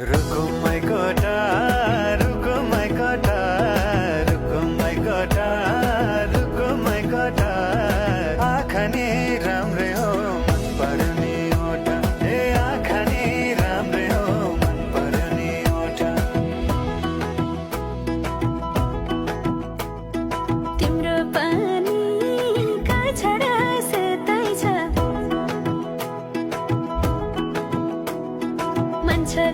रुको my कोटा रुको my कोटा रुको my कोटा रुको my कोटा आँखा नि राम्रै हो मन पर्ने ओठा ए आँखा नि राम्रै हो मन पर्ने ओठा तिम्रो पानीका छडा सेतै छ मन छ